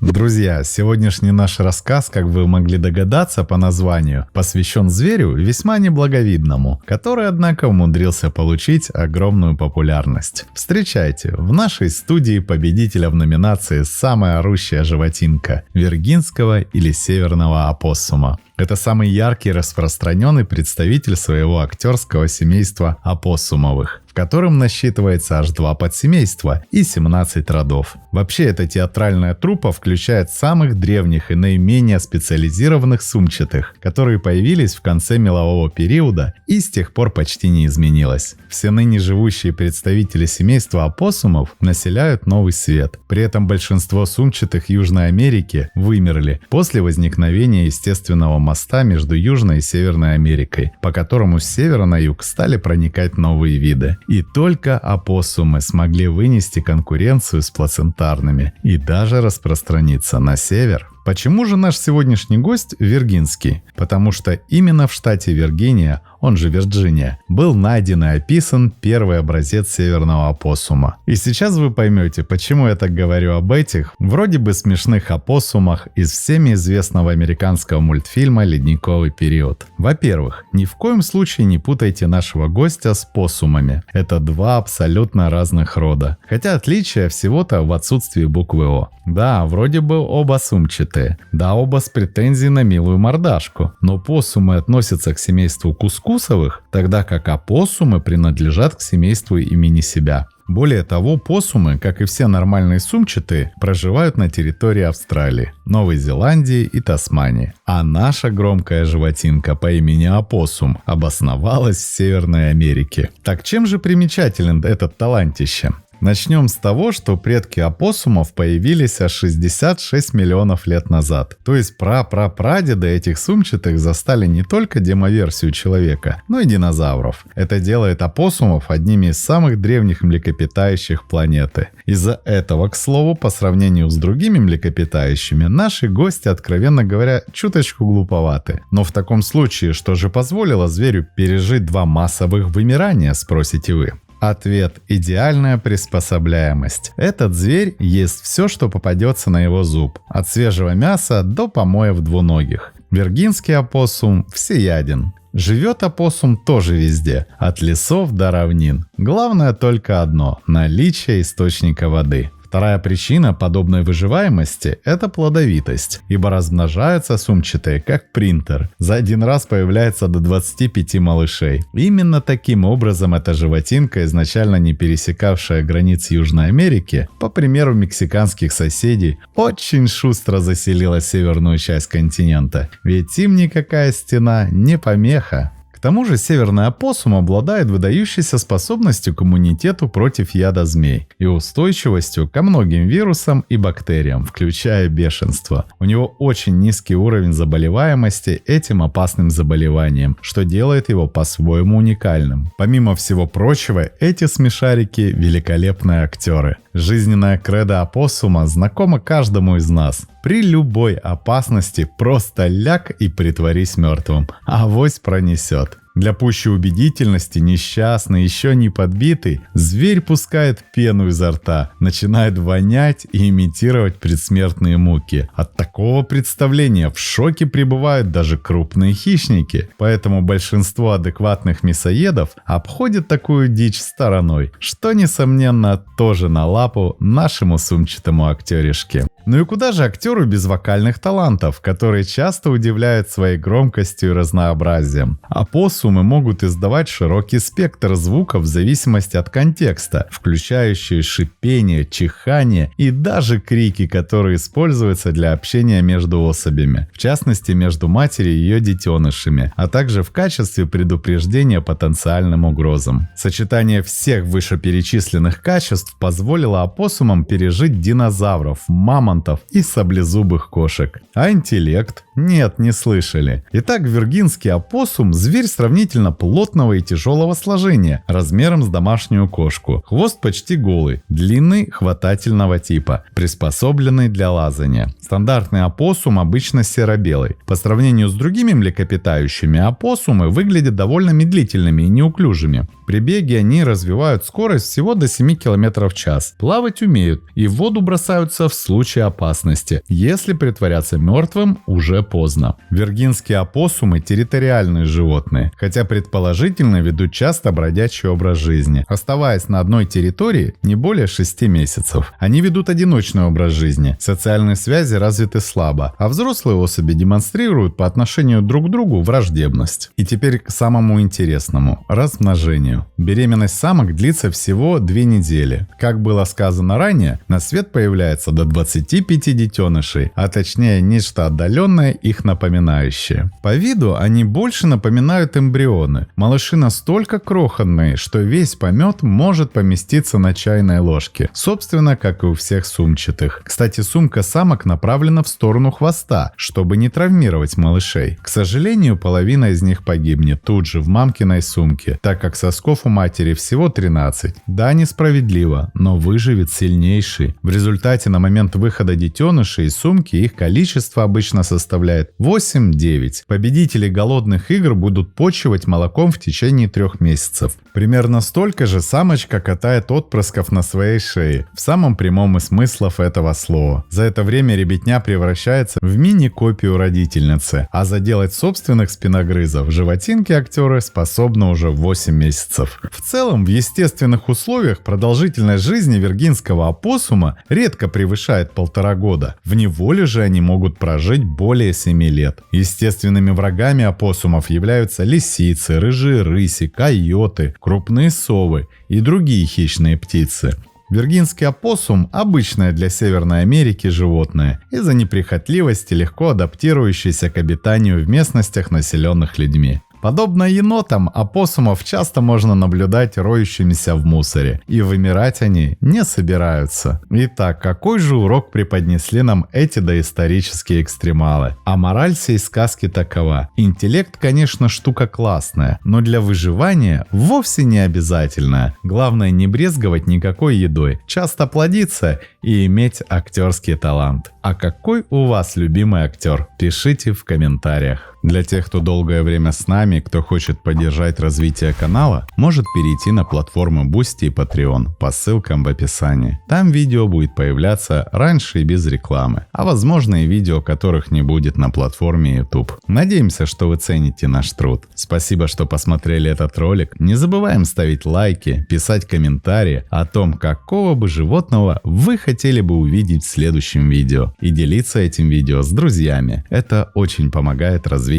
Друзья, сегодняшний наш рассказ, как вы могли догадаться по названию, посвящен зверю весьма неблаговидному, который, однако, умудрился получить огромную популярность. Встречайте, в нашей студии победителя в номинации «Самая орущая животинка» виргинского или северного опоссума. Это самый яркий и распространенный представитель своего актерского семейства опоссумовых, в котором насчитывается аж 2 подсемейства и 17 родов. Вообще, эта театральная труппа включает самых древних и наименее специализированных сумчатых, которые появились в конце мелового периода и с тех пор почти не изменилась. Все ныне живущие представители семейства опоссумов населяют Новый Свет. При этом большинство сумчатых Южной Америки вымерли после возникновения естественного моста между Южной и Северной Америкой, по которому с севера на юг стали проникать новые виды. И только опоссумы смогли вынести конкуренцию с плацентарными и даже распространиться на север. Почему же наш сегодняшний гость виргинский? Потому что именно в штате Виргиния, он же Вирджиния, был найден и описан первый образец северного опоссума. И сейчас вы поймете, почему я так говорю об этих, вроде бы смешных опоссумах из всеми известного американского мультфильма «Ледниковый период». Во-первых, ни в коем случае не путайте нашего гостя с поссумами. Это 2 абсолютно разных рода. Хотя отличие всего-то в отсутствии буквы «О». Да, вроде бы оба сумчатые. Да, оба с претензией на милую мордашку. Но поссумы относятся к семейству кускусовых, тогда как опоссумы принадлежат к семейству имени себя. Более того, поссумы, как и все нормальные сумчатые, проживают на территории Австралии, Новой Зеландии и Тасмании. А наша громкая животинка по имени опоссум обосновалась в Северной Америке. Так чем же примечателен этот талантище? Начнем с того, что предки опоссумов появились аж 66 миллионов лет назад. То есть прапрапрадеды этих сумчатых застали не только демоверсию человека, но и динозавров. Это делает опоссумов одними из самых древних млекопитающих планеты. Из-за этого, к слову, по сравнению с другими млекопитающими, наши гости, откровенно говоря, чуточку глуповаты. Но в таком случае, что же позволило зверю пережить 2 массовых вымирания, спросите вы? Ответ – идеальная приспособляемость. Этот зверь ест все, что попадется на его зуб. От свежего мяса до помоев двуногих. Виргинский опоссум всеяден. Живет опоссум тоже везде, от лесов до равнин. Главное только одно – наличие источника воды. Вторая причина подобной выживаемости – это плодовитость, ибо размножаются сумчатые как принтер. За один раз появляется до 25 малышей. Именно таким образом эта животинка, изначально не пересекавшая границ Южной Америки, по примеру мексиканских соседей, очень шустро заселила северную часть континента, ведь им никакая стена не помеха. К тому же северный опоссум обладает выдающейся способностью к иммунитету против яда змей и устойчивостью ко многим вирусам и бактериям, включая бешенство. У него очень низкий уровень заболеваемости этим опасным заболеванием, что делает его по-своему уникальным. Помимо всего прочего, эти смешарики – великолепные актеры. Жизненная кредо опоссума знакома каждому из нас. При любой опасности просто ляг и притворись мертвым, авось пронесет. Для пущей убедительности несчастный, еще не подбитый, зверь пускает пену изо рта, начинает вонять и имитировать предсмертные муки. От такого представления в шоке пребывают даже крупные хищники. Поэтому большинство адекватных мясоедов обходят такую дичь стороной, что, несомненно, тоже на лапу нашему сумчатому актеришке. Ну и куда же актеру без вокальных талантов, которые часто удивляют своей громкостью и разнообразием? Опоссумы могут издавать широкий спектр звуков в зависимости от контекста, включающие шипение, чихание и даже крики, которые используются для общения между особями, в частности между матерью и ее детенышами, а также в качестве предупреждения потенциальным угрозам. Сочетание всех вышеперечисленных качеств позволило опоссумам пережить динозавров, мамонтов и саблезубых кошек. А интеллект, Нет, не слышали. Итак, виргинский опоссум – зверь сравнительно плотного и тяжелого сложения, размером с домашнюю кошку. Хвост почти голый, длинный, хватательного типа, приспособленный для лазания. Стандартный опоссум обычно серо-белый. По сравнению с другими млекопитающими, опоссумы выглядят довольно медлительными и неуклюжими. При беге они развивают скорость всего до 7 км в час. Плавать умеют и в воду бросаются в случае опасности. Если притворяться мертвым, уже поздно. Виргинские опоссумы – территориальные животные, хотя предположительно ведут часто бродячий образ жизни, оставаясь на одной территории не более 6 месяцев. Они ведут одиночный образ жизни, социальные связи развиты слабо, а взрослые особи демонстрируют по отношению друг к другу враждебность. И теперь к самому интересному – размножению. Беременность самок длится всего 2 недели. Как было сказано ранее, на свет появляется до 25 детенышей, а точнее нечто отдаленное их напоминающее. По виду они больше напоминают эмбрионы. Малыши настолько крохотные, что весь помет может поместиться на чайной ложке. Собственно, как и у всех сумчатых. Кстати, сумка самок направлена в сторону хвоста, чтобы не травмировать малышей. К сожалению, половина из них погибнет тут же в мамкиной сумке, так как сосков у матери всего 13. Да, несправедливо, но выживет сильнейший. В результате на момент выхода детенышей из сумки их количество обычно составляет 8-9. Победители голодных игр будут почивать молоком в течение 3 месяцев. Примерно столько же самочка катает отпрысков на своей шее, в самом прямом и смыслов этого слова. За это время ребятня превращается в мини-копию родительницы, а заделать собственных спиногрызов животинки актеры способны уже в 8 месяцев. В целом, в естественных условиях продолжительность жизни виргинского опоссума редко превышает 1,5 года. В неволе же они могут прожить более 7 лет. Естественными врагами опоссумов являются лисицы, рыжие рыси, койоты, крупные совы и другие хищные птицы. Виргинский опоссум – обычное для Северной Америки животное, из-за неприхотливости легко адаптирующееся к обитанию в местностях, населенных людьми. Подобно енотам, опоссумов часто можно наблюдать роющимися в мусоре, и вымирать они не собираются. Итак, какой же урок преподнесли нам эти доисторические экстремалы? А мораль сей сказки такова. Интеллект, конечно, штука классная, но для выживания вовсе не обязательная. Главное не брезговать никакой едой, часто плодиться и иметь актерский талант. А какой у вас любимый актер? Пишите в комментариях. Для тех, кто долгое время с нами, кто хочет поддержать развитие канала, может перейти на платформы Boosty и Patreon по ссылкам в описании. Там видео будет появляться раньше и без рекламы, а возможно и видео, которых не будет на платформе YouTube. Надеемся, что вы цените наш труд. Спасибо, что посмотрели этот ролик. Не забываем ставить лайки, писать комментарии о том, какого бы животного вы хотели бы увидеть в следующем видео, и делиться этим видео с друзьями. Это очень помогает развитию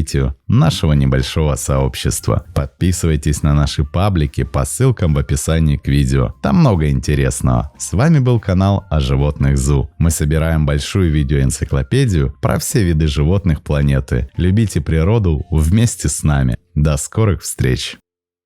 нашего небольшого сообщества. Подписывайтесь на наши паблики по ссылкам в описании к видео. Там много интересного. С вами был канал о животных ЗУ. Мы собираем большую видеоэнциклопедию про все виды животных планеты. Любите природу вместе с нами. До скорых встреч!